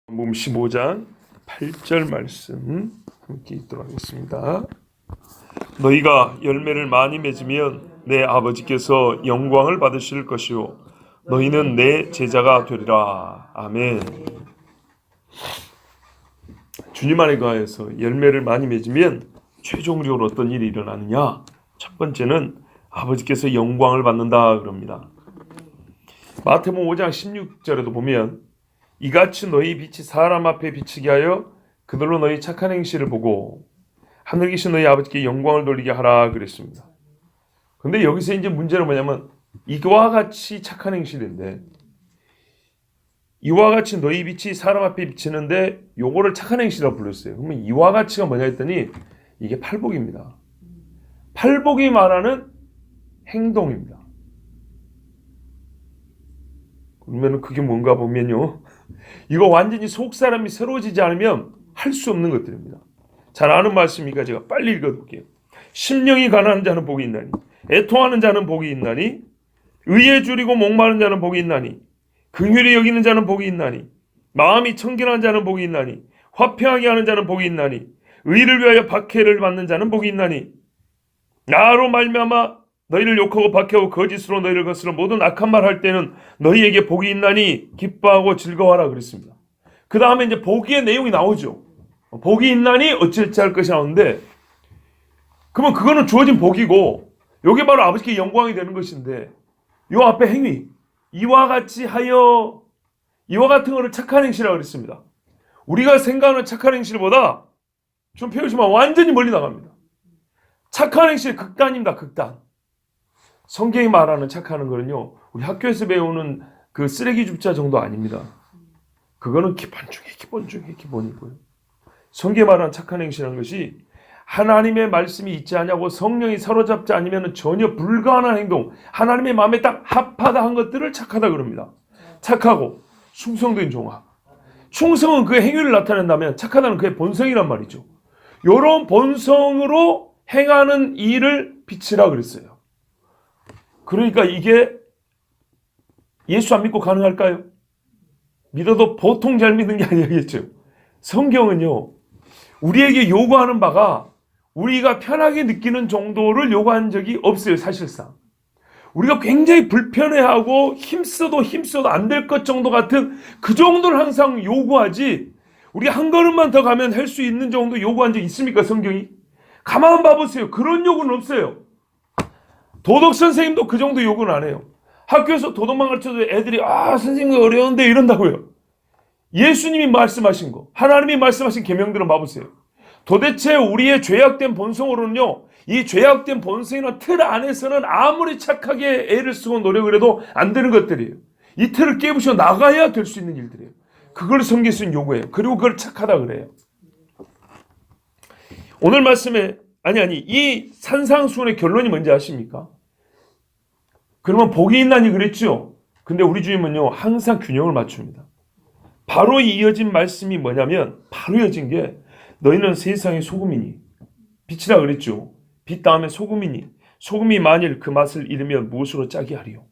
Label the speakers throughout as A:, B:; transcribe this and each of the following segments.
A: 요한복음 15장 8절 말씀 함께 읽도록 하겠습니다. 너희가 열매를 많이 맺으면 내 아버지께서 영광을 받으실 것이요 너희는 내 제자가 되리라. 아멘. 주님 안에 거하여서 열매를 많이 맺으면 최종적으로 어떤 일이 일어나느냐? 첫 번째는 아버지께서 영광을 받는다 그럽니다. 마태복음 5장 16절에도 보면 이같이 너희 빛이 사람 앞에 비치게 하여 그들로 너희 착한 행실을 보고 하늘 계신 너희 아버지께 영광을 돌리게 하라 그랬습니다. 근데 여기서 이제 문제는 뭐냐면 이와 같이 착한 행실인데 이와 같이 너희 빛이 사람 앞에 비치는데 요거를 착한 행실이라고 불렀어요. 그러면 이와 같이가 뭐냐 했더니 이게 팔복입니다. 팔복이 말하는 행동입니다. 그러면 그게 뭔가 보면요. 이거 완전히 속 사람이 새로워지지 않으면 할 수 없는 것들입니다. 잘 아는 말씀이니까 제가 빨리 읽어볼게요. 심령이 가난한 자는 복이 있나니 애통하는 자는 복이 있나니 의에 줄이고 목마른 자는 복이 있나니 긍휼히 여기는 자는 복이 있나니 마음이 청결한 자는 복이 있나니 화평하게 하는 자는 복이 있나니 의를 위하여 박해를 받는 자는 복이 있나니 나로 말미암아 너희를 욕하고 박해하고 거짓으로 너희를 거스러 모든 악한 말 할 때는 너희에게 복이 있나니 기뻐하고 즐거워하라 그랬습니다. 그 다음에 이제 복의 내용이 나오죠. 복이 있나니 어찌할지 할 것이 나오는데 그러면 그거는 주어진 복이고 이게 바로 아버지께 영광이 되는 것인데 이 앞에 행위 이와 같이 하여 이와 같은 거를 착한 행실이라고 그랬습니다. 우리가 생각하는 착한 행실보다 좀 배우시면 완전히 멀리 나갑니다. 착한 행실 극단입니다. 극단. 성경이 말하는 착하는 거는요. 우리 학교에서 배우는 그 쓰레기 줍자 정도 아닙니다. 그거는 기본 중에 기본 중에 기본이고요. 성경이 말하는 착한 행실이라는 것이 하나님의 말씀이 있지 않냐고 성령이 사로잡지 않으면 전혀 불가능한 행동, 하나님의 마음에 딱 합하다 한 것들을 착하다 그럽니다. 착하고 충성된 종아. 충성은 그의 행위를 나타낸다면 착하다는 그의 본성이란 말이죠. 이런 본성으로 행하는 일을 빛이라 그랬어요. 그러니까 이게 예수 안 믿고 가능할까요? 믿어도 보통 잘 믿는 게 아니겠죠. 성경은요. 우리에게 요구하는 바가 우리가 편하게 느끼는 정도를 요구한 적이 없어요. 사실상. 우리가 굉장히 불편해하고 힘써도 안 될 것 정도 같은 그 정도를 항상 요구하지 우리 한 걸음만 더 가면 할 수 있는 정도 요구한 적 있습니까? 성경이? 가만 봐보세요. 그런 요구는 없어요. 도덕 선생님도 그 정도 요구는 안 해요. 학교에서 도덕만 가르쳐도 애들이 선생님 어려운데 이런다고요. 예수님이 말씀하신 거, 하나님이 말씀하신 계명들은 봐보세요. 도대체 우리의 죄악된 본성으로는요, 이 죄악된 본성이나 틀 안에서는 아무리 착하게 애를 쓰고 노력을 해도 안 되는 것들이에요. 이 틀을 깨부셔 나가야 될 수 있는 일들이에요. 그걸 성경에서는 요구해요. 그리고 그걸 착하다 그래요. 오늘 말씀에 이 산상수훈의 결론이 뭔지 아십니까? 그러면 복이 있나니 그랬죠. 근데 우리 주님은요 항상 균형을 맞춥니다. 바로 이어진 말씀이 뭐냐면 바로 이어진 게 너희는 세상의 소금이니 빛이라 그랬죠. 빛 다음에 소금이니 소금이 만일 그 맛을 잃으면 무엇으로 짜게 하리요.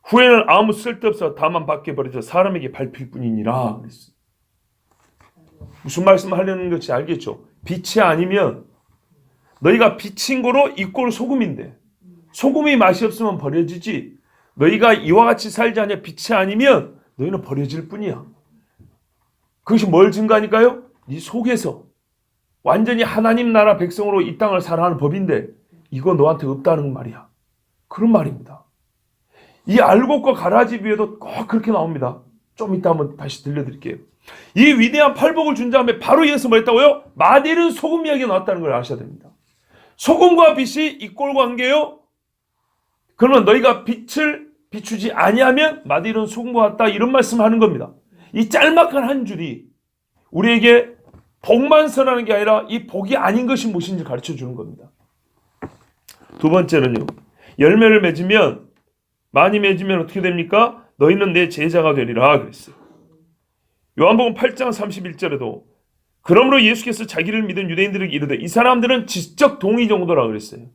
A: 후에는 아무 쓸데없어 다만 밖에 버려져 사람에게 밟힐 뿐이니라 그랬어요. 무슨 말씀을 하려는 것인지 알겠죠. 빛이 아니면 너희가 빛인 거로 이 꼴 소금인데 소금이 맛이 없으면 버려지지 너희가 이와 같이 살지 않냐 빛이 아니면 너희는 버려질 뿐이야. 그것이 뭘 증거하니까요? 네 속에서 완전히 하나님 나라 백성으로 이 땅을 살아가는 법인데 이거 너한테 없다는 말이야. 그런 말입니다. 이 알곡과 가라지 비유에도 꼭 그렇게 나옵니다. 좀 이따 한번 다시 들려드릴게요. 이 위대한 팔복을 준 다음에 바로 이어서 뭐 했다고요? 마딜은 소금 이야기가 나왔다는 걸 아셔야 됩니다. 소금과 빛이 이꼴 관계요. 그러면 너희가 빛을 비추지 아니하면 마딜은 소금과 같다 이런 말씀하는 겁니다. 이 짤막한 한 줄이 우리에게 복만 선하는 게 아니라 이 복이 아닌 것이 무엇인지 가르쳐 주는 겁니다. 두 번째는요. 열매를 맺으면 많이 맺으면 어떻게 됩니까? 너희는 내 제자가 되리라 그랬어요. 요한복음 8장 31절에도 그러므로 예수께서 자기를 믿은 유대인들에게 이르되 이 사람들은 지적 동의 정도라 그랬어요.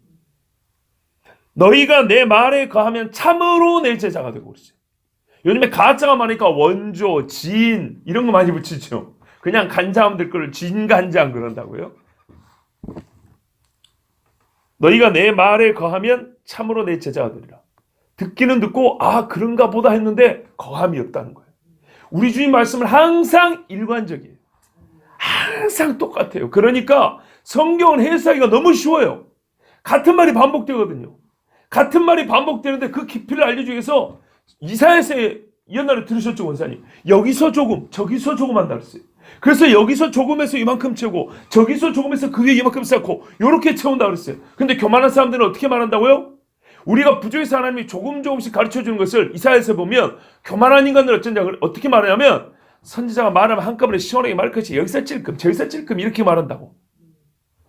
A: 너희가 내 말에 거하면 참으로 내 제자가 되고 그랬어요. 요즘에 가짜가 많으니까 원조, 진 이런 거 많이 붙이죠. 그냥 간장하면 될 거를 진간장 그런다고요. 너희가 내 말에 거하면 참으로 내 제자가 되리라. 듣기는 듣고 아 그런가 보다 했는데 거함이 없다는 거예요. 우리 주님 말씀은 항상 일관적이에요. 항상 똑같아요. 그러니까 성경은 해석하기가 너무 쉬워요. 같은 말이 반복되거든요. 같은 말이 반복되는데 그 깊이를 알려주기 위해서 이사야서에 옛날에 들으셨죠, 원사님? 여기서 조금, 저기서 조금 한다 그랬어요. 그래서 여기서 조금에서 이만큼 채우고 저기서 조금에서 그 위에 이만큼 쌓고 이렇게 채운다 그랬어요. 근데 교만한 사람들은 어떻게 말한다고요? 우리가 부조에서 하나님이 조금씩 가르쳐주는 것을 이사야에서 보면 교만한 인간들 어떻게 말하냐면 선지자가 말하면 한꺼번에 시원하게 말할 것이 여기서 찔끔 저기서 찔끔 이렇게 말한다고.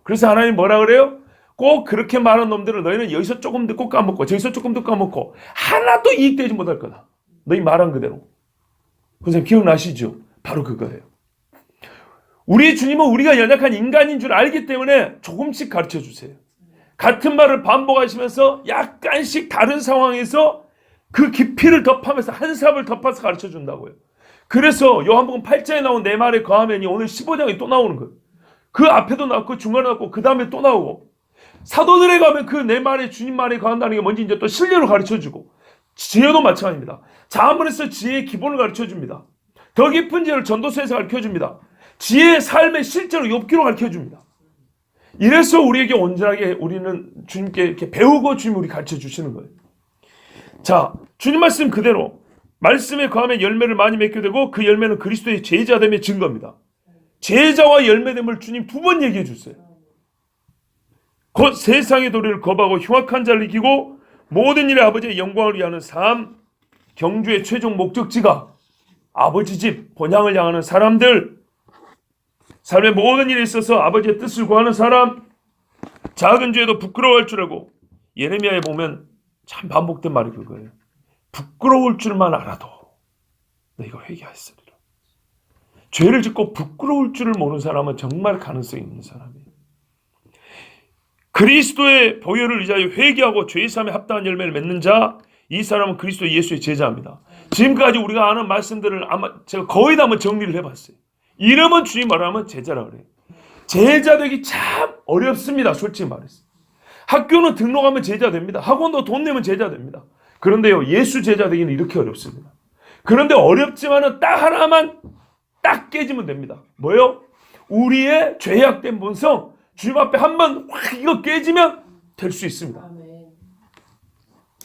A: 그래서 하나님 뭐라 그래요? 꼭 그렇게 말한 놈들을 너희는 여기서 조금 듣고 까먹고 저기서 조금 듣고 까먹고 하나도 이익되지 못할 거다. 너희 말한 그대로. 선생님 기억나시죠? 바로 그거예요. 우리 주님은 우리가 연약한 인간인 줄 알기 때문에 조금씩 가르쳐 주세요. 같은 말을 반복하시면서 약간씩 다른 상황에서 그 깊이를 덮하면서 한 삽을 덮어서 가르쳐 준다고요. 그래서 요한복음 8장에 나온 내 말에 거하면이 오늘 15장에 또 나오는 거예요. 그 앞에도 나왔고 중간에 나왔고 그 다음에 또 나오고 사도들에 가면 그 내 말에 주님 말에 거한다는 게 뭔지 이제 또 실례로 가르쳐주고 지혜도 마찬가지입니다. 자문에서 지혜의 기본을 가르쳐줍니다. 더 깊은 지혜를 전도서에서 가르쳐줍니다. 지혜의 삶의 실제로 욥기로 가르쳐줍니다. 이래서 우리에게 온전하게 우리는 주님께 이렇게 배우고 주님 우리 가르쳐 주시는 거예요. 자, 주님 말씀 그대로 말씀에 거하면 열매를 많이 맺게 되고 그 열매는 그리스도의 제자됨의 증거입니다. 제자와 열매됨을 주님 두 번 얘기해 주세요. 곧 세상의 도리를 거부하고 흉악한 자를 이기고 모든 일에 아버지의 영광을 위하는 삶, 경주의 최종 목적지가 아버지 집, 본향을 향하는 사람들, 삶의 모든 일에 있어서 아버지의 뜻을 구하는 사람, 작은 죄에도 부끄러워할 줄 알고 예레미야에 보면 참 반복된 말이 그거예요. 부끄러울 줄만 알아도 너희가 회개하였으리라. 죄를 짓고 부끄러울 줄을 모르는 사람은 정말 가능성이 있는 사람이에요. 그리스도의 보혈을 의지하여 회개하고 죄의 삶에 합당한 열매를 맺는 자, 이 사람은 그리스도 예수의 제자입니다. 지금까지 우리가 아는 말씀들을 아마 제가 거의 다 한번 정리를 해봤어요. 이름은 주님 말하면 제자라 그래요. 제자 되기 참 어렵습니다. 솔직히 말해서. 학교는 등록하면 제자 됩니다. 학원도 돈 내면 제자 됩니다. 그런데요, 예수 제자 되기는 이렇게 어렵습니다. 그런데 어렵지만은 딱 하나만 딱 깨지면 됩니다. 뭐요? 우리의 죄악된 본성, 주님 앞에 한번 확 이거 깨지면 될 수 있습니다.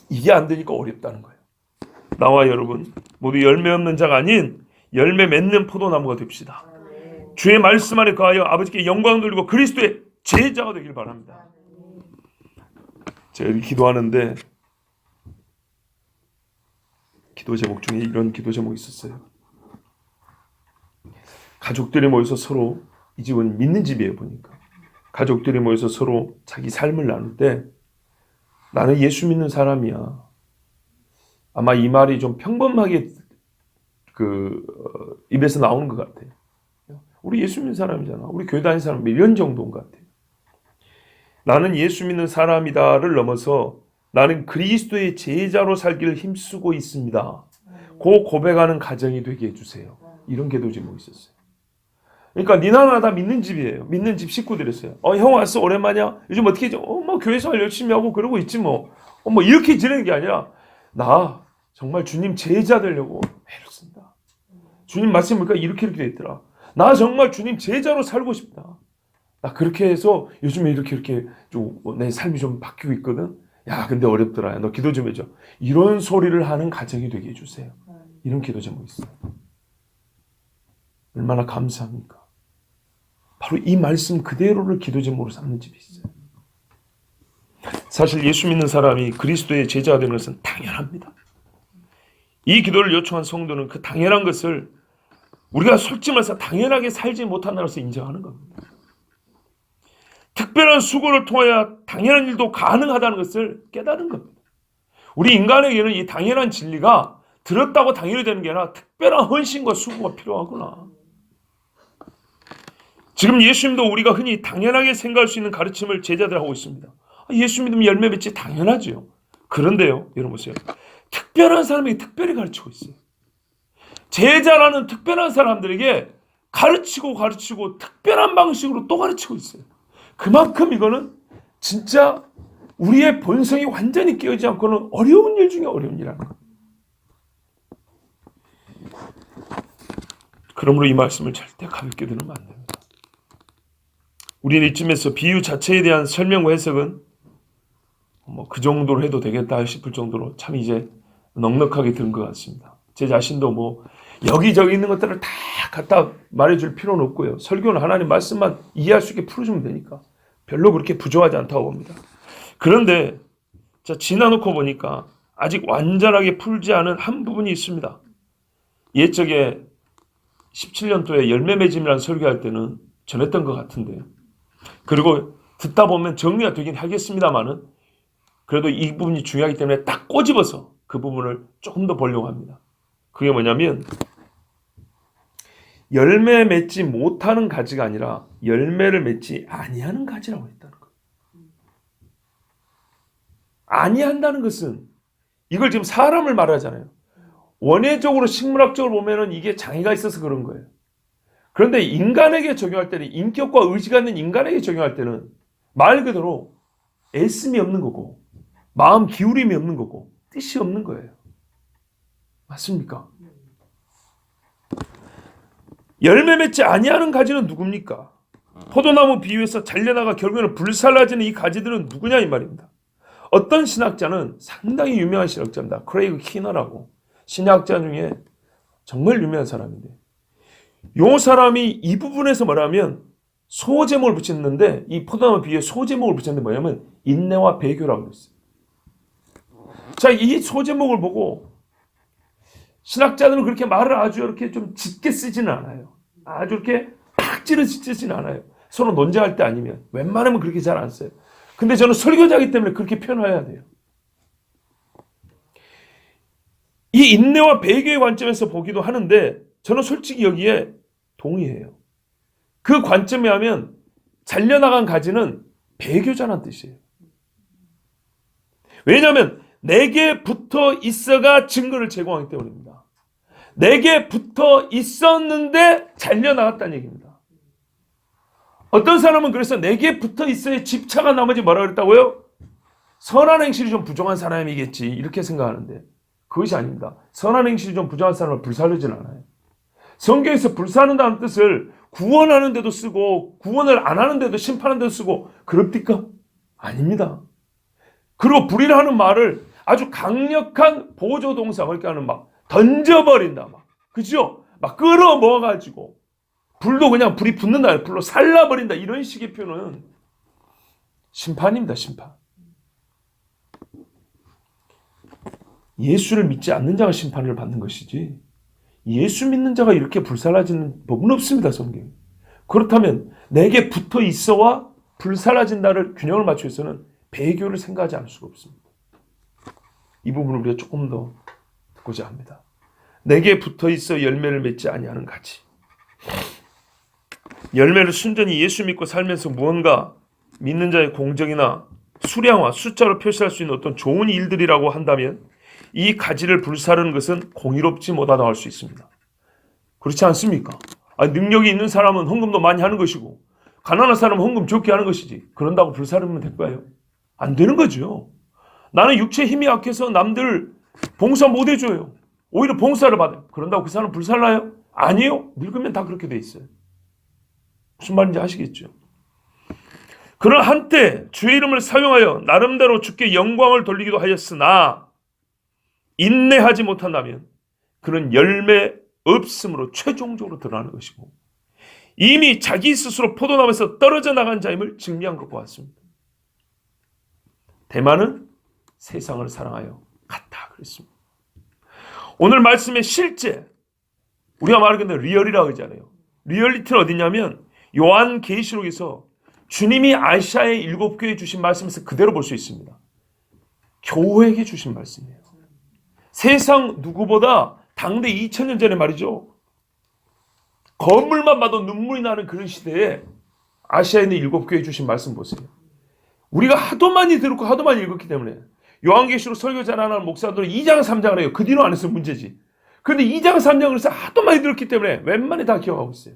A: 이게 안 되니까 어렵다는 거예요. 나와 여러분 모두 열매 없는 자가 아닌 열매 맺는 포도나무가 됩시다. 주의 말씀 안에 거하여 아버지께 영광 돌리고 그리스도의 제자가 되길 바랍니다. 제가 기도하는데 기도 제목 중에 이런 기도 제목이 있었어요. 가족들이 모여서 서로, 이 집은 믿는 집이에요 보니까. 가족들이 모여서 서로 자기 삶을 나눌 때 나는 예수 믿는 사람이야. 아마 이 말이 좀 평범하게 입에서 나오는 것 같아요. 우리 예수 믿는 사람이잖아. 우리 교회 다니는 사람 이런 정도인 것 같아요. 나는 예수 믿는 사람이다를 넘어서 나는 그리스도의 제자로 살기를 힘쓰고 있습니다. 그 고백하는 가정이 되게 해주세요. 이런 기도 제목이 있었어요. 그러니까 니나나 다 믿는 집이에요. 믿는 집 식구들이었어요. 형 왔어 오랜만이야. 요즘 어떻게 했죠? 뭐 교회생활 열심히 하고 그러고 있지 뭐. 뭐 이렇게 지내는 게 아니라 나 정말 주님 제자 되려고 애썼습니다. 주님 말씀 보니까 이렇게 돼 있더라. 나 정말 주님 제자로 살고 싶다. 나 그렇게 해서 요즘에 이렇게 좀 내 삶이 좀 바뀌고 있거든. 야 근데 어렵더라. 너 기도 좀 해줘. 이런 소리를 하는 가정이 되게 해주세요. 이런 기도 제목이 있어요. 얼마나 감사합니까? 바로 이 말씀 그대로를 기도 제목으로 삼는 집이 있어요. 사실 예수 믿는 사람이 그리스도의 제자가 되는 것은 당연합니다. 이 기도를 요청한 성도는 그 당연한 것을 우리가 솔직히 말해서 당연하게 살지 못한다는 것을 인정하는 겁니다. 특별한 수고를 통하여 당연한 일도 가능하다는 것을 깨달은 겁니다. 우리 인간에게는 이 당연한 진리가 들었다고 당연히 되는 게 아니라 특별한 헌신과 수고가 필요하구나. 지금 예수님도 우리가 흔히 당연하게 생각할 수 있는 가르침을 제자들 하고 있습니다. 예수 믿으면 열매 맺지 당연하죠. 그런데요, 여러분 보세요. 특별한 사람에게 특별히 가르치고 있어요. 제자라는 특별한 사람들에게 가르치고 특별한 방식으로 또 가르치고 있어요. 그만큼 이거는 진짜 우리의 본성이 완전히 깨어지지 않고는 어려운 일 중에 어려운 일이라는 거예요. 그러므로 이 말씀을 절대 가볍게 들으면 안 됩니다. 우리는 이쯤에서 비유 자체에 대한 설명과 해석은 그 정도로 해도 되겠다 싶을 정도로 참 이제 넉넉하게 들은 것 같습니다. 제 자신도 여기저기 있는 것들을 다 갖다 말해줄 필요는 없고요. 설교는 하나님 말씀만 이해할 수 있게 풀어주면 되니까 별로 그렇게 부족하지 않다고 봅니다. 그런데 지나놓고 보니까 아직 완전하게 풀지 않은 한 부분이 있습니다. 옛적에 17년도에 열매 맺음이라는 설교할 때는 전했던 것 같은데요. 그리고 듣다 보면 정리가 되긴 하겠습니다만은 그래도 이 부분이 중요하기 때문에 딱 꼬집어서 그 부분을 조금 더 보려고 합니다. 그게 뭐냐면 열매 맺지 못하는 가지가 아니라 열매를 맺지 아니하는 가지라고 했다는 거예요. 아니한다는 것은 이걸 지금 사람을 말하잖아요. 원예적으로 식물학적으로 보면은 이게 장애가 있어서 그런 거예요. 그런데 인간에게 적용할 때는 인격과 의지가 있는 인간에게 적용할 때는 말 그대로 애씀이 없는 거고 마음 기울임이 없는 거고 뜻이 없는 거예요. 맞습니까? 열매 맺지 아니하는 가지는 누굽니까? 포도나무 비유에서 잘려나가 결국에는 불살라지는 이 가지들은 누구냐 이 말입니다. 어떤 신학자는 상당히 유명한 신학자입니다. 크레이그 키너라고 신학자 중에 정말 유명한 사람인데 이 사람이 이 부분에서 뭐라면 소제목을 붙였는데 이 포도나무 비유에 소제목을 붙였는데 뭐냐면 인내와 배교라고 했어요. 자, 이 소제목을 보고 신학자들은 그렇게 말을 아주 이렇게 좀 짙게 쓰지는 않아요. 아주 이렇게 팍 찌르지는 않아요. 서로 논쟁할 때 아니면 웬만하면 그렇게 잘 안 써요. 근데 저는 설교자이기 때문에 그렇게 표현해야 돼요. 이 인내와 배교의 관점에서 보기도 하는데 저는 솔직히 여기에 동의해요. 그 관점에 하면 잘려나간 가지는 배교자라는 뜻이에요. 왜냐하면 내게 붙어 있어가 증거를 제공하기 때문입니다. 내게 붙어 있었는데 잘려나갔다는 얘기입니다. 어떤 사람은 그래서 내게 붙어 있어야 집착한 나머지 뭐라 그랬다고요? 선한 행실이 좀 부족한 사람이겠지 이렇게 생각하는데 그것이 아닙니다. 선한 행실이 좀 부족한 사람을 불사르진 않아요. 성경에서 불사른다는 뜻을 구원하는 데도 쓰고 구원을 안 하는 데도 심판하는 데도 쓰고 그럽니까? 아닙니다. 그리고 불이라는 말을 아주 강력한 보조 동사 그러니까 막 던져버린다 그죠? 막 끌어모아가지고 불도 그냥 불이 붙는다 불로 살라버린다 이런 식의 표현은 심판입니다. 심판. 예수를 믿지 않는 자가 심판을 받는 것이지 예수 믿는 자가 이렇게 불살라지는 법은 없습니다. 성경에. 그렇다면 내게 붙어 있어와 불살라진다를 균형을 맞추어서는 배교를 생각하지 않을 수가 없습니다. 이 부분을 우리가 조금 더 듣고자 합니다. 내게 붙어 있어 열매를 맺지 아니하는 가지. 열매를 순전히 예수 믿고 살면서 무언가 믿는 자의 공적이나 수량화, 숫자로 표시할 수 있는 어떤 좋은 일들이라고 한다면 이 가지를 불사르는 것은 공의롭지 못하다고 할 수 있습니다. 그렇지 않습니까? 능력이 있는 사람은 헌금도 많이 하는 것이고 가난한 사람은 헌금 적게 하는 것이지 그런다고 불사르면 될까요? 안 되는 거죠. 나는 육체 힘이 약해서 남들 봉사 못 해줘요. 오히려 봉사를 받아요. 그런다고 그 사람 불살라요? 아니에요. 늙으면 다 그렇게 돼 있어요. 무슨 말인지 아시겠죠? 그러나 한때 주의 이름을 사용하여 나름대로 주께 영광을 돌리기도 하였으나 인내하지 못한다면 그는 열매 없음으로 최종적으로 드러나는 것이고 이미 자기 스스로 포도나무에서 떨어져 나간 자임을 증명한 것과 같습니다. 대만은 세상을 사랑하여 갔다 그랬습니다. 오늘 말씀의 실제 우리가 말하는 리얼이라고 하잖아요. 리얼리티는 어디냐면 요한계시록에서 주님이 아시아의 7교회에 주신 말씀에서 그대로 볼 수 있습니다. 교회에게 주신 말씀이에요. 세상 누구보다 당대 2000년 전에 말이죠. 건물만 봐도 눈물이 나는 그런 시대에 아시아에 있는 7교회에 주신 말씀 보세요. 우리가 하도 많이 들었고 하도 많이 읽었기 때문에 요한계시록 설교 잘하는 목사들은 2장 3장을 해요. 그 뒤로 안 했으면 문제지. 그런데 2장 3장을 해서 하도 많이 들었기 때문에 웬만히 다 기억하고 있어요.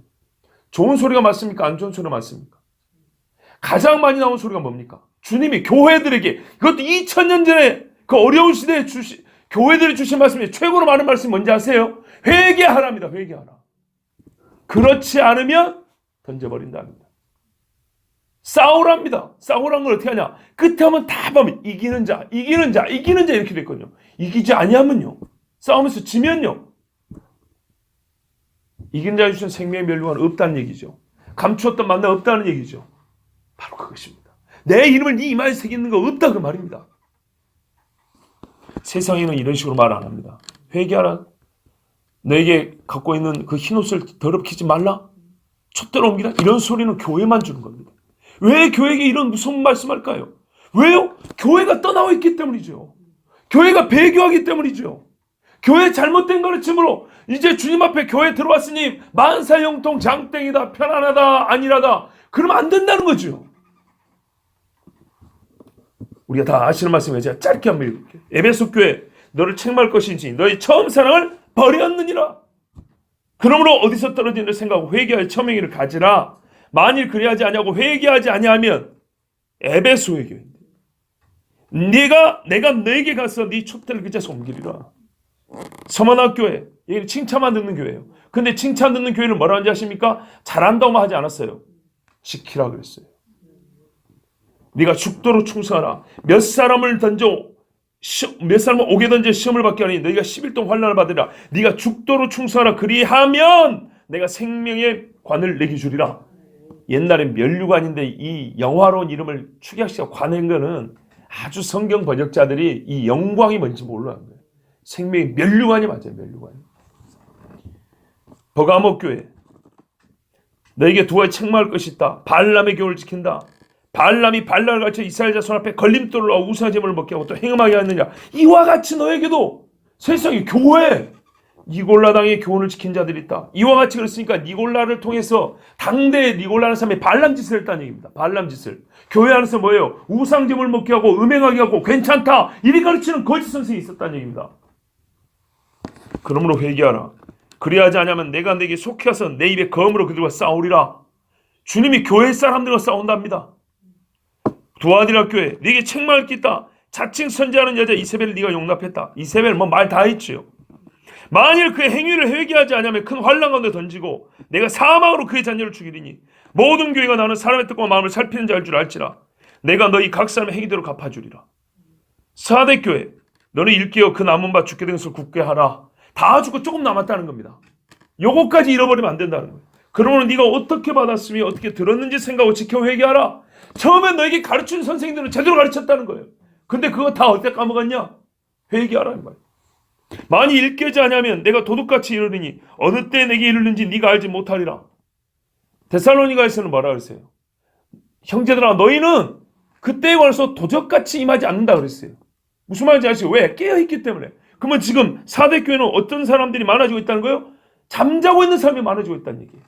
A: 좋은 소리가 맞습니까? 안 좋은 소리가 맞습니까? 가장 많이 나온 소리가 뭡니까? 주님이 교회들에게, 그것도 2000년 전에 그 어려운 시대에 교회들이 주신 말씀이 최고로 많은 말씀이 뭔지 아세요? 회개하랍니다. 회개하라. 그렇지 않으면 던져버린답니다. 싸우랍니다. 싸우란 걸 어떻게 하냐? 끝에 하면 다 보면 이기는 자 이렇게 됐거든요. 이기지 아니하면요. 싸우면서 지면요. 이긴 자에 주신 생명의 멸류관 없다는 얘기죠. 감추었던 만남 없다는 얘기죠. 바로 그것입니다. 내 이름을 네 이마에 새기는 거 없다 그 말입니다. 세상에는 이런 식으로 말 안 합니다. 회개하라. 너에게 갖고 있는 그 흰옷을 더럽히지 말라. 촛대로 옮기라. 이런 소리는 교회만 주는 겁니다. 왜 교회에게 이런 무서운 말씀할까요? 왜요? 교회가 떠나와 있기 때문이죠. 교회가 배교하기 때문이죠. 교회 잘못된 가르침으로 이제 주님 앞에 교회 들어왔으니 만사형통 장땡이다, 편안하다, 안일하다, 그러면 안 된다는 거죠. 우리가 다 아시는 말씀을 제가 짧게 한번 읽을게요. 에베소 교회, 너를 책망할 것인지 너희 처음 사랑을 버렸느니라. 그러므로 어디서 떨어지는 생각하고 회개할 처명이를 가지라. 만일 그리하지 아니하고 회개하지 아니하면 에베소의 교회인데 내가 너에게 가서 네 촛대를 그 자리에서 옮기리라. 서만학 교회, 여기는 칭찬만 듣는 교회예요. 근데 칭찬 듣는 교회를 뭐라 하는지 아십니까? 잘한다고만 하지 않았어요. 지키라 그랬어요. 네가 죽도록 충성하라. 몇 사람을 오게 던져 시험을 받게 하니 너희가 10일 동안 환난을 받으리라. 네가 죽도록 충성하라. 그리하면 내가 생명의 관을 내게 주리라. 옛날엔 멸류관인데 이 영화로운 이름을 축약시켜 관한 거는 아주 성경 번역자들이 이 영광이 뭔지 몰라는 거예요. 생명의 멸류관이 맞아요. 멸류관이. 버가모 교회, 너에게 두 가지 책망할 것이 있다. 발람의 교훈을 지킨다. 발람이 발락을 가르쳐 이스라엘 자손 앞에 걸림돌로 우상제물을 먹게 하고 또 행음하게 하느냐. 이와 같이 너에게도 세상에 교회 니골라당의 교훈을 지킨 자들이 있다. 이와 같이 그랬으니까 니골라를 통해서 당대의 니골라는 사람이 발람짓을 했다는 얘기입니다. 발람짓을. 교회 안에서 뭐예요? 우상제물 먹게 하고 음행하게 하고 괜찮다 이리 가르치는 거짓 선생이 있었다는 얘기입니다. 그러므로 회개하라. 그리하지 않으면 내가 네게 속혀서 내 입에 검으로 그들과 싸우리라. 주님이 교회 사람들과 싸운답니다. 두아디라 교회, 네게 책망할 게 있다. 자칭 선지하는 여자 이세벨을 네가 용납했다. 이세벨 말 다 했지요. 만일 그의 행위를 회개하지 않으면 큰 환난 가운데 던지고 내가 사망으로 그의 자녀를 죽이리니 모든 교회가 나는 사람의 뜻과 마음을 살피는 자일 줄 알지라. 내가 너희 각 사람의 행위대로 갚아주리라. 사대 교회, 너는 일깨어 그 남은 바 죽게 된 것을 굳게 하라. 다 죽고 조금 남았다는 겁니다. 요거까지 잃어버리면 안 된다는 거예요. 그러면 네가 어떻게 받았으며 어떻게 들었는지 생각하고 지켜 회개하라. 처음에 너에게 가르치는 선생님들은 제대로 가르쳤다는 거예요. 근데 그거 다 어떻게 까먹었냐? 회개하라는 거예요. 만일 일깨지 않으면 내가 도둑같이 이르리니 어느 때 내게 이르는지 네가 알지 못하리라. 데살로니가에서는 뭐라 그랬어요? 형제들아 너희는 그때에 관해서 도적같이 임하지 않는다 그랬어요. 무슨 말인지 아시죠? 왜? 깨어있기 때문에. 그러면 지금 사대교회는 어떤 사람들이 많아지고 있다는 거예요? 잠자고 있는 사람이 많아지고 있다는 얘기예요.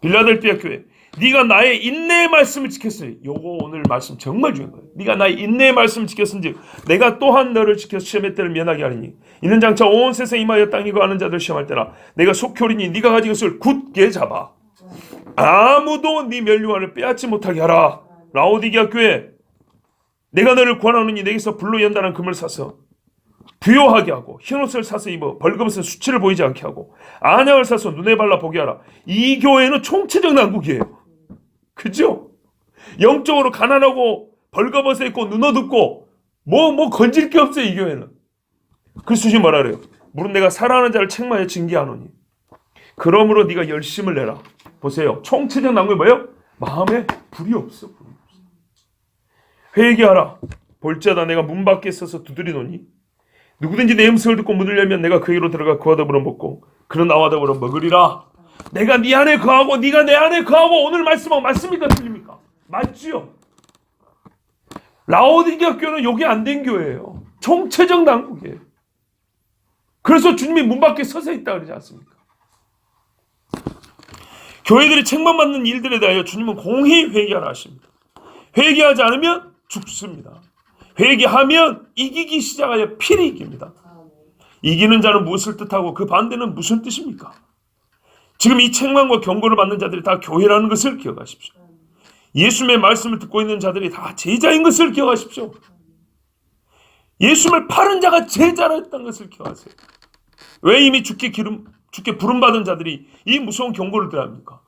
A: 빌라델피아 교회, 네가 나의 인내의 말씀을 지켰으니, 요거 오늘 말씀 정말 중요한 거예요. 네가 나의 인내의 말씀을 지켰은즉 내가 또한 너를 지켜 시험의 때를 면하게 하리니 이는 장차 온 세상에 임하여 땅에 거하는 자들 시험할 때라. 내가 속히 오리니 네가 가진 것을 굳게 잡아 아무도 네 멸류관을 빼앗지 못하게 하라. 라오디게아 교회, 내가 너를 구원하노니 내게서 불로 연단한 금을 사서 부요하게 하고 흰옷을 사서 입어 벌거벗은 수치를 보이지 않게 하고 안약을 사서 눈에 발라 보게 하라. 이 교회는 총체적 난국이에요. 그죠? 영적으로 가난하고 벌거벗어 있고 눈 어둡고 뭐 건질 게 없어요. 이 교회는. 그래서 주님 뭐라 그래요? 물은 내가 사랑하는 자를 책망하여 징계하노니 그러므로 네가 열심을 내라. 보세요. 총체적 난국이 뭐예요? 마음에 불이 없어. 회개하라. 볼지어다 내가 문 밖에 서서 두드리노니 누구든지 내 음성을 듣고 문을 열면 내가 그에게로 들어가 그와 더불어 먹고 그는 나와 더불어 먹으리라. 내가 네 안에 거하고 네가 내 안에 거하고. 오늘 말씀하고 맞습니까? 틀립니까? 맞지요. 라오디게아 교회는 요게 안 된 교회예요. 총체적 난국이에요. 그래서 주님이 문 밖에 서서 있다 그러지 않습니까? 교회들이 책망받는 일들에 대하여 주님은 공히 회개하라 하십니다. 회개하지 않으면 죽습니다. 회개하면 이기기 시작하여 필히 이깁니다. 이기는 자는 무엇을 뜻하고 그 반대는 무슨 뜻입니까? 지금 이 책망과 경고를 받는 자들이 다 교회라는 것을 기억하십시오. 예수님의 말씀을 듣고 있는 자들이 다 제자인 것을 기억하십시오. 예수님을 파는 자가 제자였다는 것을 기억하세요. 왜 이미 죽게 부름받은 자들이 이 무서운 경고를 들어야 합니까?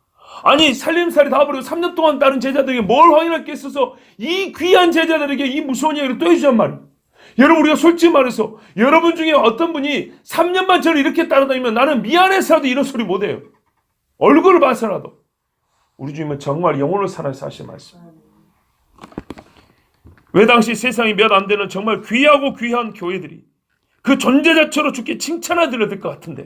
A: 아니 살림살이 다 버리고 3년 동안 다른 제자들에게 뭘 확인할 게 있어서 이 귀한 제자들에게 이 무서운 이야기를 또 해주란 말이에요. 여러분 우리가 솔직히 말해서 여러분 중에 어떤 분이 3년만 저를 이렇게 따라다니면 나는 미안해서라도 이런 소리 못해요. 얼굴을 봐서라도. 우리 주님은 정말 영혼을 살아서 하신 말씀. 왜 당시 세상이 몇 안 되는 정말 귀하고 귀한 교회들이 그 존재 자체로 주께 칭찬하드려야 될 것 같은데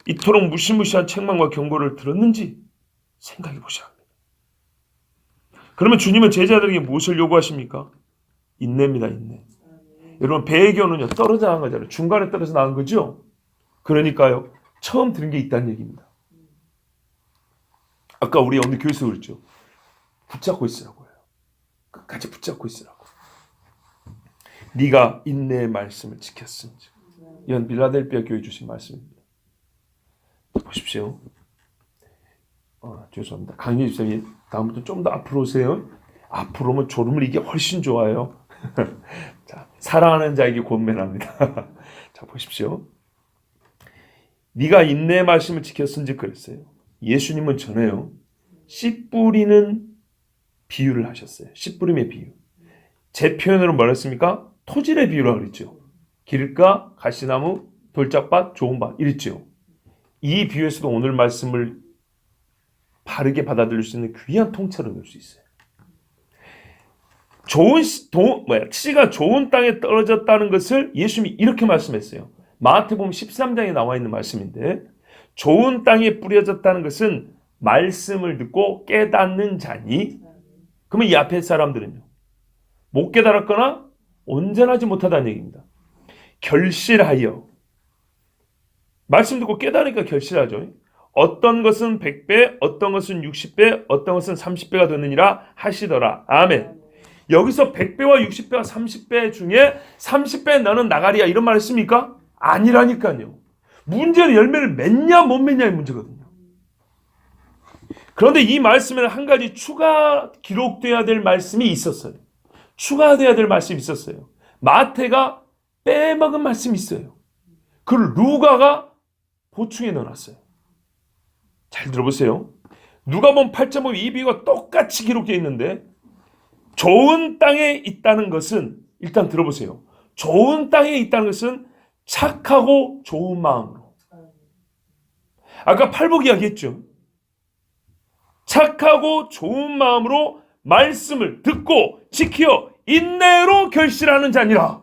A: 이토록 무시무시한 책망과 경고를 들었는지 생각해 보셔야 합니다. 그러면 주님은 제자들에게 무엇을 요구하십니까? 인내입니다. 인내. 여러분 배교는요 떨어져 나간 거잖아요. 중간에 떨어져 나간 거죠. 그러니까요 처음 들은 게 있다는 얘기입니다. 아까 우리 오늘 교회에서 그랬죠. 붙잡고 있으라고 해요. 끝까지 붙잡고 있으라고. 네가 인내의 말씀을 지켰은지. 이건 빌라델피아 교회 주신 말씀입니다. 보십시오. 죄송합니다. 강희 집사님 다음부터 좀 더 앞으로 오세요. 앞으로 오면 졸음을 이게 훨씬 좋아요. 자, 사랑하는 자에게 권면합니다. 자 보십시오. 네가 인내의 말씀을 지켰은지 그랬어요. 예수님은 전에요. 씨 뿌리는 비유를 하셨어요. 씨 뿌림의 비유. 제 표현으로 뭐라 했습니까? 토질의 비유라고 그랬죠. 길가, 가시나무, 돌짝밭, 좋은 밭 이랬죠. 이 비유에서도 오늘 말씀을 바르게 받아들일 수 있는 귀한 통찰을 넣을 수 있어요. 씨가 좋은 땅에 떨어졌다는 것을 예수님이 이렇게 말씀했어요. 마태복음 13장에 나와 있는 말씀인데 좋은 땅에 뿌려졌다는 것은 말씀을 듣고 깨닫는 자니 그러면 이 앞에 사람들은요. 못 깨달았거나 온전하지 못하다는 얘기입니다. 결실하여 말씀 듣고 깨달으니까 결실하죠. 어떤 것은 100배, 어떤 것은 60배, 어떤 것은 30배가 되느니라 하시더라. 아멘. 여기서 100배와 60배와 30배 중에 30배 너는 나가리야 이런 말 했습니까? 아니라니까요. 문제는 열매를 맺냐 못 맺냐의 문제거든요. 그런데 이 말씀에는 한 가지 추가 기록돼야 될 말씀이 있었어요. 추가돼야 될 말씀이 있었어요. 마태가 빼먹은 말씀이 있어요. 그걸 루가가 보충해 넣어놨어요. 잘 들어보세요. 누가복음 8.5 이 비유가 똑같이 기록되어 있는데 좋은 땅에 있다는 것은 일단 들어보세요. 좋은 땅에 있다는 것은 착하고 좋은 마음으로. 아까 팔복 이야기했죠. 착하고 좋은 마음으로 말씀을 듣고 지켜 인내로 결실하는 자니라.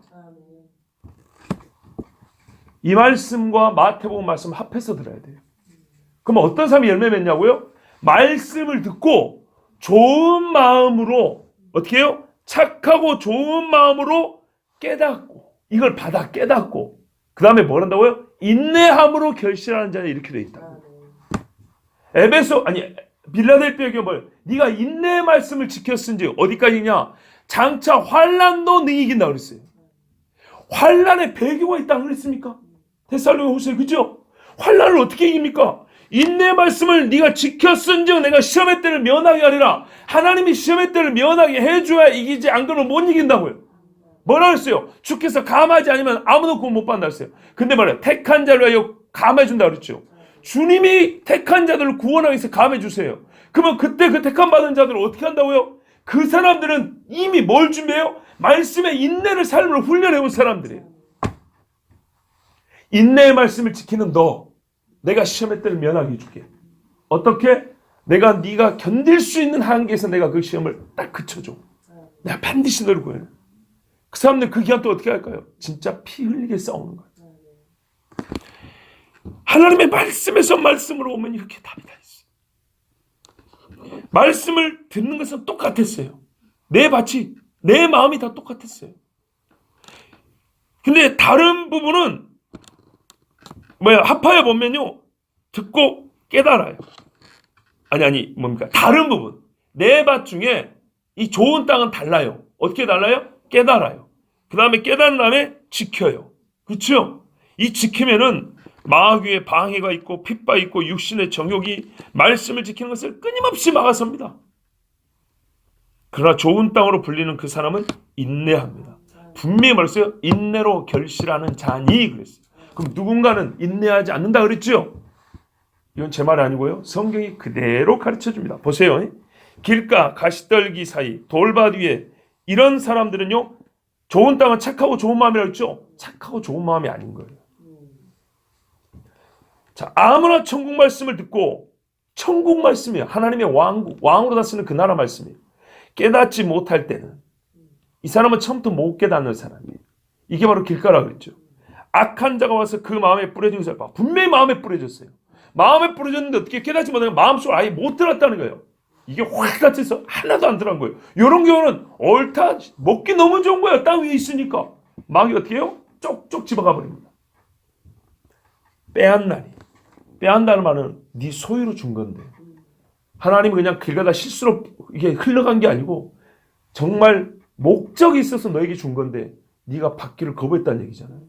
A: 이 말씀과 마태복음 말씀 합해서 들어야 돼요. 그럼 어떤 사람이 열매 맺냐고요? 말씀을 듣고 좋은 마음으로 어떻게 해요? 착하고 좋은 마음으로 깨닫고 이걸 받아 깨닫고 그 다음에 뭘 한다고요? 인내함으로 결실하는 자는 이렇게 돼 있다. 빌라델피아 교회 네가 인내의 말씀을 지켰은지 어디까지냐? 장차 환난도 능히 이긴다 그랬어요. 환난의 배교가 있다고 그랬습니까? 데살로니가후서에 그죠? 환난을 어떻게 이깁니까? 인내의 말씀을 네가 지켰은즉 내가 시험의 때를 면하게 하리라. 하나님이 시험의 때를 면하게 해줘야 이기지 안 그러면 못 이긴다고요. 뭐라 그랬어요? 주께서 감하지 않으면 아무도 구원 못 받는다 그랬어요. 근데 말이에요. 택한 자를 위하여 감해준다 그랬죠. 주님이 택한 자들을 구원하기 위해서 감해주세요. 그러면 그때 그 택한 받은 자들을 어떻게 한다고요? 그 사람들은 이미 뭘 준비해요? 말씀의 인내를 삶으로 훈련해온 사람들이에요. 인내의 말씀을 지키는 너, 내가 시험의 때를 면하게 해줄게. 어떻게? 네가 견딜 수 있는 한계에서 내가 그 시험을 딱 그쳐줘. 내가 반드시 너를 구해. 그 사람들 그 기간 또 어떻게 할까요? 진짜 피 흘리게 싸우는 거예요. 하나님의 말씀에서 말씀으로 오면 이렇게 답이 다 있어요. 말씀을 듣는 것은 똑같았어요. 내 밭이, 내 마음이 다 똑같았어요. 근데 다른 부분은 합하여 보면요. 듣고 깨달아요. 뭡니까? 다른 부분. 내 밭 중에 이 좋은 땅은 달라요. 어떻게 달라요? 깨달아요. 그 다음에 깨달은 다음에 지켜요. 그렇죠? 이 지키면은 마귀의 방해가 있고 핍박 있고 육신의 정욕이 말씀을 지키는 것을 끊임없이 막아섭니다. 그러나 좋은 땅으로 불리는 그 사람은 인내합니다. 분명히 말했어요. 인내로 결실하는 자니 그랬어요. 그럼 누군가는 인내하지 않는다 그랬죠? 이건 제 말이 아니고요. 성경이 그대로 가르쳐줍니다. 보세요. 길가 가시떨기 사이 돌밭 위에 이런 사람들은요. 좋은 땅은 착하고 좋은 마음이라고 했죠? 착하고 좋은 마음이 아닌 거예요. 자, 아무나 천국 말씀을 듣고 천국 말씀이에요. 하나님의 왕으로 다스리는 그 나라 말씀이에요. 깨닫지 못할 때는 이 사람은 처음부터 못 깨닫는 사람이에요. 이게 바로 길가라고 그랬죠. 악한 자가 와서 그 마음에 뿌려진 것을 봐. 분명히 마음에 뿌려졌어요. 마음에 뿌려졌는데 어떻게 깨닫지 못하면 마음속으로 아예 못 들었다는 거예요. 이게 확 닫혀서 하나도 안 들어간 거예요. 이런 경우는 옳다 먹기 너무 좋은 거예요. 땅 위에 있으니까. 마귀 어떻게 해요? 쪽쪽 집어가 버립니다. 빼앗나니. 빼앗다는 말은 네 소유로 준 건데 하나님은 그냥 길 가다 실수로 이게 흘러간 게 아니고 정말 목적이 있어서 너에게 준 건데 네가 받기를 거부했다는 얘기잖아요.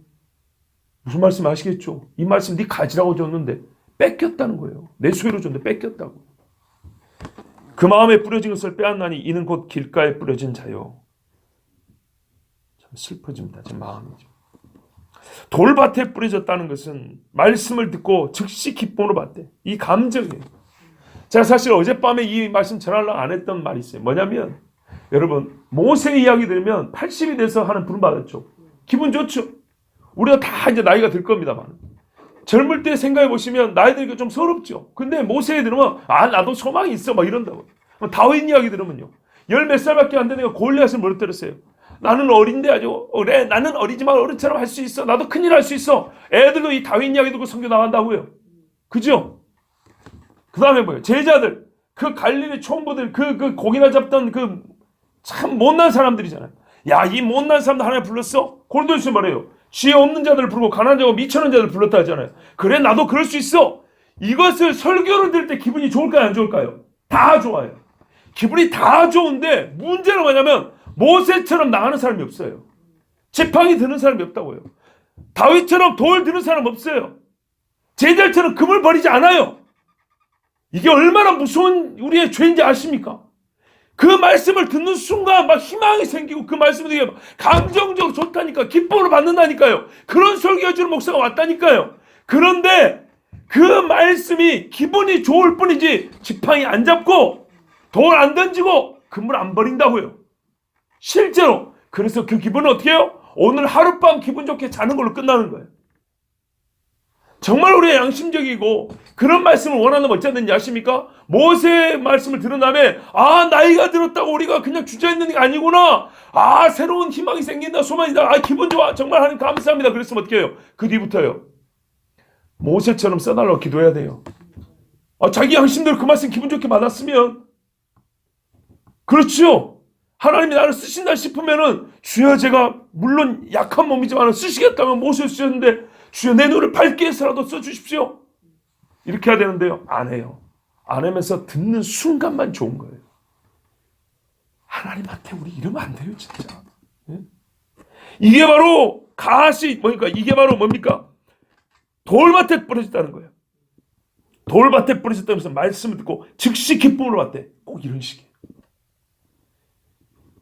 A: 무슨 말씀 아시겠죠? 이 말씀 네 가지라고 줬는데 뺏겼다는 거예요. 내 소유로 줬는데 뺏겼다고. 그 마음에 뿌려진 것을 빼앗나니 이는 곧 길가에 뿌려진 자요. 참 슬퍼집니다. 제 마음이. 돌밭에 뿌려졌다는 것은 말씀을 듣고 즉시 기쁨으로 받대. 이 감정이에요. 제가 사실 어젯밤에 이 말씀 전하려고 안 했던 말이 있어요. 뭐냐면 여러분 모세 이야기 들으면 80이 돼서 하는 부름 받았죠. 기분 좋죠. 우리가 다 이제 나이가 들 겁니다만 젊을 때 생각해 보시면 나이 드니까 좀 서럽죠. 근데 모세 들으면 나도 소망이 있어 막 이런다고. 다윗 이야기 들으면요. 열 몇 살밖에 안 되는 애가 골리앗을 무너뜨렸어요. 나는 어린데 아주 그래 나는 어리지만 어른처럼 할 수 있어. 나도 큰일 할 수 있어. 애들도 이 다윗 이야기 듣고 성교 나간다고요. 그죠? 그 다음에 뭐예요? 제자들 그 갈릴리 총부들 그 고기나 잡던 그 참 못난 사람들이잖아요. 야, 이 못난 사람들 하나님 불렀어? 골도에서 말해요. 지혜 없는 자들을 부르고 가난한 자고 미천한 자들을 불렀다 하잖아요. 그래 나도 그럴 수 있어. 이것을 설교를 들을 때 기분이 좋을까요? 안 좋을까요? 다 좋아요. 기분이 다 좋은데 문제는 뭐냐면 모세처럼 나가는 사람이 없어요. 지팡이 드는 사람이 없다고요. 다윗처럼 돌 드는 사람 없어요. 제자들처럼 금을 버리지 않아요. 이게 얼마나 무서운 우리의 죄인지 아십니까? 그 말씀을 듣는 순간 막 희망이 생기고 그 말씀을 되게 감정적으로 좋다니까 기쁨으로 받는다니까요. 그런 설교해주는 목사가 왔다니까요. 그런데 그 말씀이 기분이 좋을 뿐이지 지팡이 안 잡고 돌 안 던지고 금을 안 버린다고요. 실제로. 그래서 그 기분은 어떻게 해요? 오늘 하룻밤 기분 좋게 자는 걸로 끝나는 거예요. 정말 우리의 양심적이고 그런 말씀을 원하는 건 어쩌든지 아십니까? 모세의 말씀을 들은 다음에 나이가 들었다고 우리가 그냥 주저있는 게 아니구나. 새로운 희망이 생긴다. 소망이다. 기분 좋아. 정말 하나님 감사합니다. 그랬으면 어떻게 해요? 그 뒤부터요. 모세처럼 써달라고 기도해야 돼요. 자기 양심대로 그 말씀 기분 좋게 받았으면 그렇죠. 하나님이 나를 쓰신다 싶으면은 주여 제가 물론 약한 몸이지만 쓰시겠다면 모세 쓰셨는데 주여 내 눈을 밝게 해서라도 써주십시오. 이렇게 해야 되는데요. 안 해요. 안 하면서 듣는 순간만 좋은 거예요. 하나님한테 우리 이러면 안 돼요. 진짜. 예? 이게 바로 이게 바로 뭡니까? 돌밭에 뿌려졌다는 거예요. 돌밭에 뿌려졌다면서 말씀을 듣고 즉시 기쁨으로 왔대. 꼭 이런 식이에요.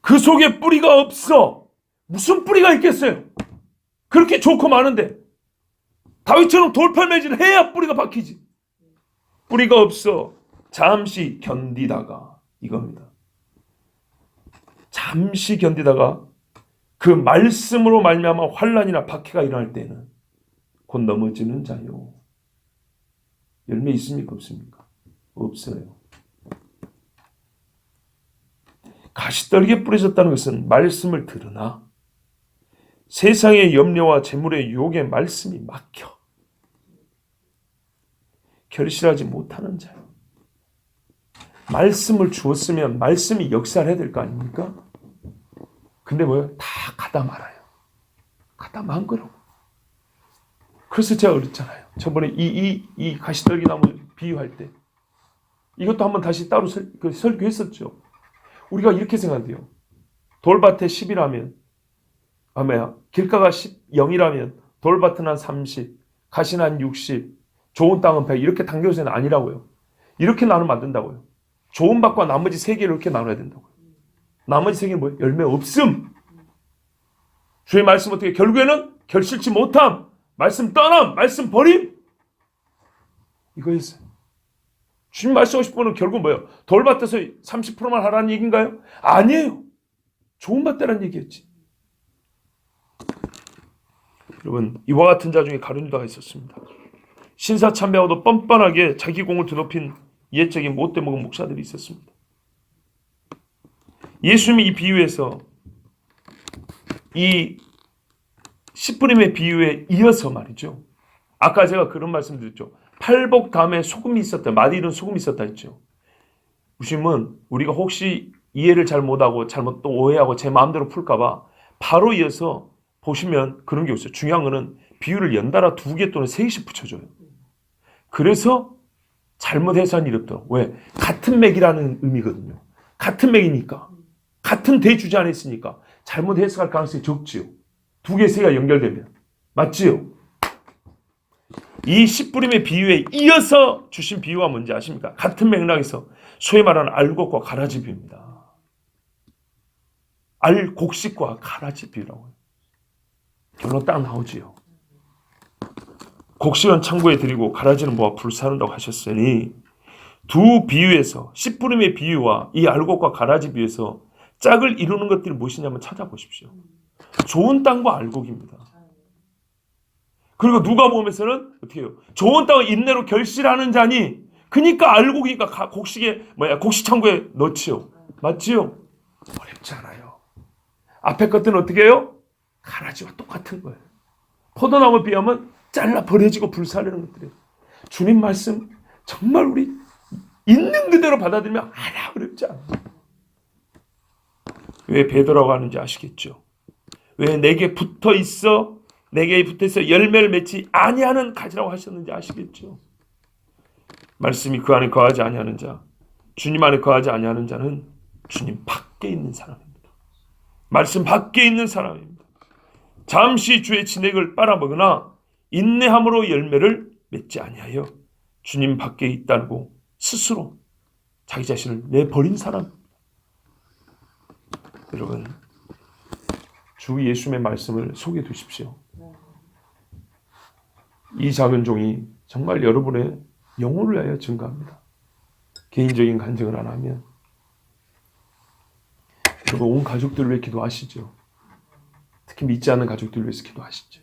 A: 그 속에 뿌리가 없어. 무슨 뿌리가 있겠어요? 그렇게 좋고 많은데 다윗처럼 돌팔매질을 해야 뿌리가 박히지. 뿌리가 없어. 잠시 견디다가 이겁니다. 잠시 견디다가 그 말씀으로 말미암아 환난이나 박해가 일어날 때는 곧 넘어지는 자요. 열매 있습니까? 없습니까? 없어요. 가시떨기에 뿌려졌다는 것은 말씀을 들으나 세상의 염려와 재물의 유혹에 말씀이 막혀 결실하지 못하는 자요. 말씀을 주었으면 말씀이 역사를 해야 될 거 아닙니까? 근데 뭐예요? 다 가다 말아요. 가다 만 거라고. 그래서 제가 그랬잖아요. 저번에 이 가시떨기 나무 비유할 때 이것도 한번 다시 따로 설교했었죠. 우리가 이렇게 생각해요. 돌밭에 10이라면 아메야. 길가가 0이라면 돌밭은 한 30, 가시는 한 60, 좋은 땅은 100 이렇게 당겨서는 아니라고요. 이렇게 나누면 안 된다고요. 좋은 밭과 나머지 3개를 이렇게 나눠야 된다고요. 나머지 3개는 뭐예요? 열매 없음. 주의 말씀 어떻게 결국에는 결실치 못함, 말씀 떠남, 말씀 버림. 이거였어요. 주님 말씀하신 분은 결국 뭐예요? 돌밭에서 30%만 하라는 얘기인가요? 아니에요. 좋은 밭대라는 얘기였지. 여러분, 이와 같은 자 중에 가룟 유다가 있었습니다. 신사참배하고도 뻔뻔하게 자기 공을 드높인 이해적인 못돼 먹은 목사들이 있었습니다. 예수님이 이 비유에서 이 씨뿌림의 비유에 이어서 말이죠. 아까 제가 그런 말씀 드렸죠. 팔복 다음에 소금이 있었다. 마디는 소금이 있었다 했죠. 주님은 우리가 혹시 이해를 잘 못하고 잘못 또 오해하고 제 마음대로 풀까봐 바로 이어서 보시면 그런 게 있어요. 중요한 거는 비유를 연달아 2개 또는 3개씩 붙여줘요. 그래서 잘못 해석한 일이 없도록. 왜? 같은 맥이라는 의미거든요. 같은 맥이니까. 같은 대주제 안에 있으니까 잘못 해석할 가능성이 적지요. 2개, 3개가 연결되면. 맞지요? 이 씨뿌림의 비유에 이어서 주신 비유가 뭔지 아십니까? 같은 맥락에서 소위 말하는 알곡과 가라지 비유입니다. 곡식과 가라지 비유라고 해요. 결론 딱 나오지요. 곡식은 창고에 드리고 가라지는 모아 불사른다고 하셨으니 두 비유에서 씨뿌림의 비유와 이 알곡과 가라지 비유에서 짝을 이루는 것들이 무엇이냐면 찾아보십시오. 좋은 땅과 알곡입니다. 그리고 누가복음에서는 어떻게 해요? 좋은 땅을 인내로 결실하는 자니 그러니까 알곡이니까 곡식 창고에 넣지요. 맞지요? 어렵지 않아요. 앞에 것들은 어떻게 해요? 가라지와 똑같은 거예요. 포도나무 비하면 잘라 버려지고 불사르는 것들이에요. 주님 말씀 정말 우리 있는 그대로 받아들이면 하나 어렵지 않아요. 왜 베드로라고 하는지 아시겠죠? 왜 내게 붙어 있어 열매를 맺지 아니하는 가지라고 하셨는지 아시겠죠? 말씀이 그 안에 거하지 아니하는 자, 주님 안에 거하지 아니하는 자는 주님 밖에 있는 사람입니다. 말씀 밖에 있는 사람입니다. 잠시 주의 진액을 빨아먹으나 인내함으로 열매를 맺지 아니하여 주님 밖에 있다고 스스로 자기 자신을 내버린 사람입니다. 여러분, 주 예수님의 말씀을 속에 두십시오. 이 작은 종이 정말 여러분의 영혼을 위하여 증거합니다. 개인적인 간증을 안 하면 여러분 온 가족들을 위해 기도하시죠. 특히 믿지 않는 가족들을 위해서 기도하시죠.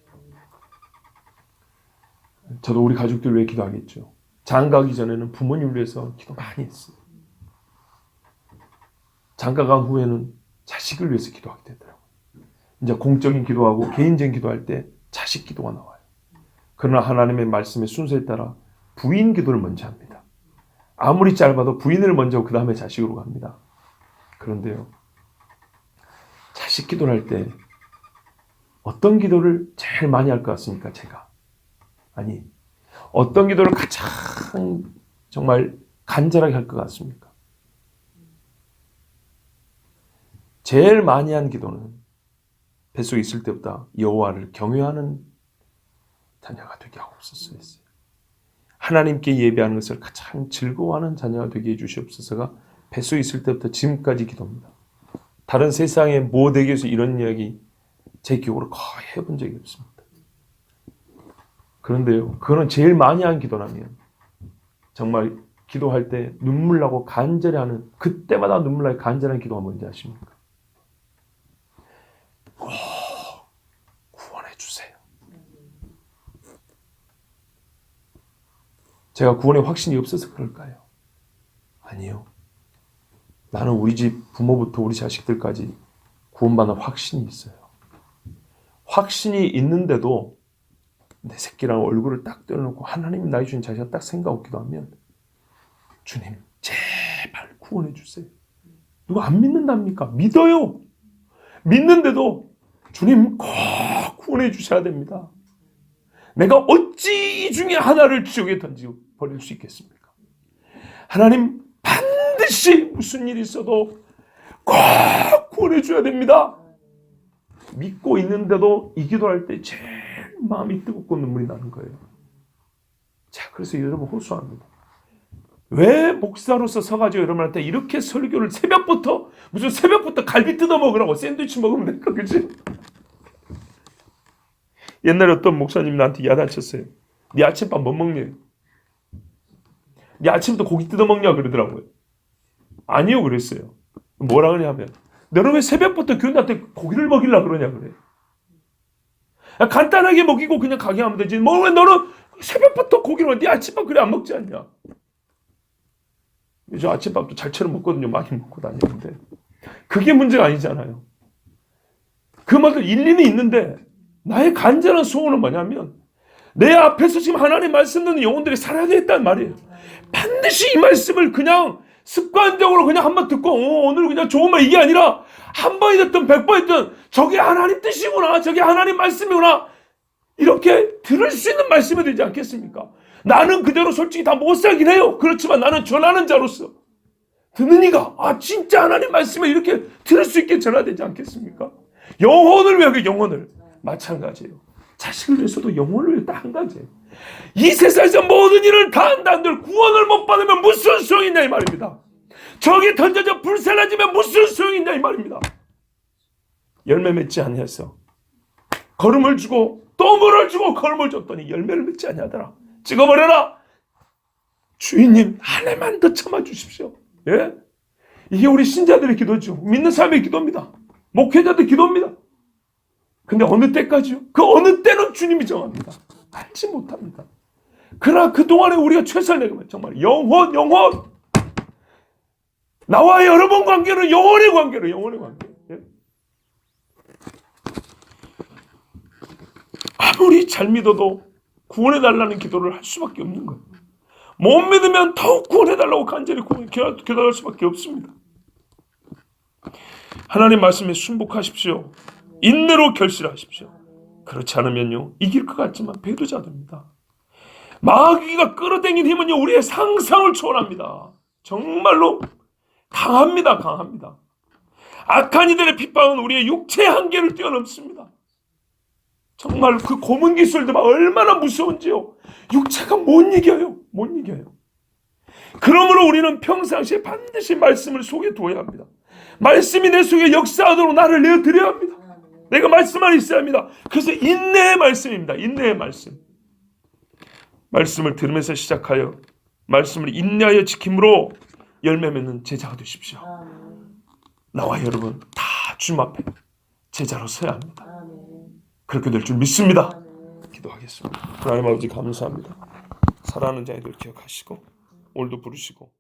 A: 저도 우리 가족들을 위해 기도하겠죠. 장가가기 전에는 부모님을 위해서 기도 많이 했어요. 장가간 후에는 자식을 위해서 기도하게 되더라고요. 이제 공적인 기도하고 개인적인 기도할 때 자식 기도가 나와요. 그러나 하나님의 말씀의 순서에 따라 부인 기도를 먼저 합니다. 아무리 짧아도 부인을 먼저 하고 그 다음에 자식으로 갑니다. 그런데요, 자식 기도를 할 때 어떤 기도를 제일 많이 할 것 같습니까? 제가. 아니, 어떤 기도를 가장 정말 간절하게 할 것 같습니까? 제일 많이 한 기도는 뱃속에 있을 때보다 여호와를 경외하는 자녀가 되게 하옵소서 했어요. 하나님께 예배하는 것을 가장 즐거워하는 자녀가 되게 해주시옵소서가 뱃속에 있을 때부터 지금까지 기도입니다. 다른 세상의 모대에서 이런 이야기 제 기억으로 거의 해본 적이 없습니다. 그런데요, 그거는 제일 많이 한 기도라면 정말 기도할 때 눈물 나고 간절히 하는, 그때마다 눈물 나고 간절한 기도가 뭔지 아십니까? 구원해 주세요. 제가 구원의 확신이 없어서 그럴까요? 아니요. 나는 우리 집 부모부터 우리 자식들까지 구원받는 확신이 있어요. 확신이 있는데도 내 새끼랑 얼굴을 딱 떼어놓고 하나님이 나에게 주신 자식을 딱 생각하고 기도하면 주님 제발 구원해 주세요. 누가 안 믿는답니까? 믿어요. 믿는데도 주님 꼭 구원해 주셔야 됩니다. 내가 어찌 이 중에 하나를 지옥에 던지고 버릴 수 있겠습니까? 하나님 반드시 무슨 일이 있어도 꼭 구원해 줘야 됩니다. 믿고 있는데도 이 기도할 때 제일 마음이 뜨겁고 눈물이 나는 거예요. 자, 그래서 여러분 호소합니다. 왜 목사로서 서가지고 여러분한테 이렇게 설교를 새벽부터 무슨 새벽부터 갈비 뜯어 먹으라고 샌드위치 먹으면 될까, 그치? 옛날에 어떤 목사님이 나한테 야단쳤어요. 네 아침밥 뭐 먹냐? 네 아침부터 고기 뜯어 먹냐 그러더라고요. 아니요 그랬어요. 뭐라 그러냐면 너는 왜 새벽부터 교인한테 고기를 먹이려고 그러냐 그래. 간단하게 먹이고 그냥 가게 하면 되지. 뭐 왜 너는 새벽부터 고기를 먹어? 네 아침밥 그래 안 먹지 않냐? 요즘 아침밥도 잘처럼 먹거든요. 많이 먹고 다니는데 그게 문제가 아니잖아요. 그 말도 일리는 있는데 나의 간절한 소원은 뭐냐면 내 앞에서 지금 하나님 말씀 듣는 영혼들이 살아야 되겠다는 말이에요. 반드시 이 말씀을 그냥 습관적으로 그냥 한번 듣고 오늘 그냥 좋은 말 이게 아니라 한 번이 됐든 100번이 됐든 저게 하나님 뜻이구나, 저게 하나님 말씀이구나 이렇게 들을 수 있는 말씀이 되지 않겠습니까? 나는 그대로 솔직히 다 못 살긴 해요. 그렇지만 나는 전하는 자로서 듣는 이가 진짜 하나님 말씀을 이렇게 들을 수 있게 전화되지 않겠습니까? 영혼을 위하여 영혼을 마찬가지예요. 자식을 위해서도 영혼을 위해 딱 한 가지예요. 이 세상에서 모든 일을 다 한다 한들 구원을 못 받으면 무슨 소용이 있냐 이 말입니다. 저기 던져져 불살라지면 무슨 소용이 있냐 이 말입니다. 열매 맺지 아니해서 걸음을 주고 또 물을 주고 걸음을 줬더니 열매를 맺지 아니하더라. 찍어버려라. 주인님 하나만 더 참아주십시오. 예? 이게 우리 신자들의 기도죠. 믿는 사람의 기도입니다. 목회자들 기도입니다. 근데 어느 때까지요? 그 어느 때는 주님이 정합니다. 알지 못합니다. 그러나 그동안에 우리가 최선을 내면 정말 영혼 나와 여러분 관계는 영혼의 관계. 예? 아무리 잘 믿어도 구원해달라는 기도를 할 수밖에 없는 거예요. 못 믿으면 더욱 구원해달라고 간절히 기도할 수밖에 없습니다. 하나님 말씀에 순복하십시오. 인내로 결실하십시오. 그렇지 않으면요 이길 것 같지만 배도자됩니다. 마귀가 끌어당긴 힘은요 우리의 상상을 초월합니다. 정말로 강합니다. 악한 이들의 핍박은 우리의 육체의 한계를 뛰어넘습니다. 정말 그 고문 기술들만 얼마나 무서운지요. 육체가 못 이겨요. 그러므로 우리는 평상시에 반드시 말씀을 속에 두어야 합니다. 말씀이 내 속에 역사하도록 나를 내어드려야 합니다. 내가 말씀 안에 있어야 합니다. 그래서 인내의 말씀입니다. 인내의 말씀. 말씀을 들으면서 시작하여 말씀을 인내하여 지킴으로 열매 맺는 제자가 되십시오. 나와 여러분 다 주님 앞에 제자로 서야 합니다. 그렇게 될 줄 믿습니다. 기도하겠습니다. 하나님 아버지 감사합니다. 사랑하는 자녀들 기억하시고 오늘도 부르시고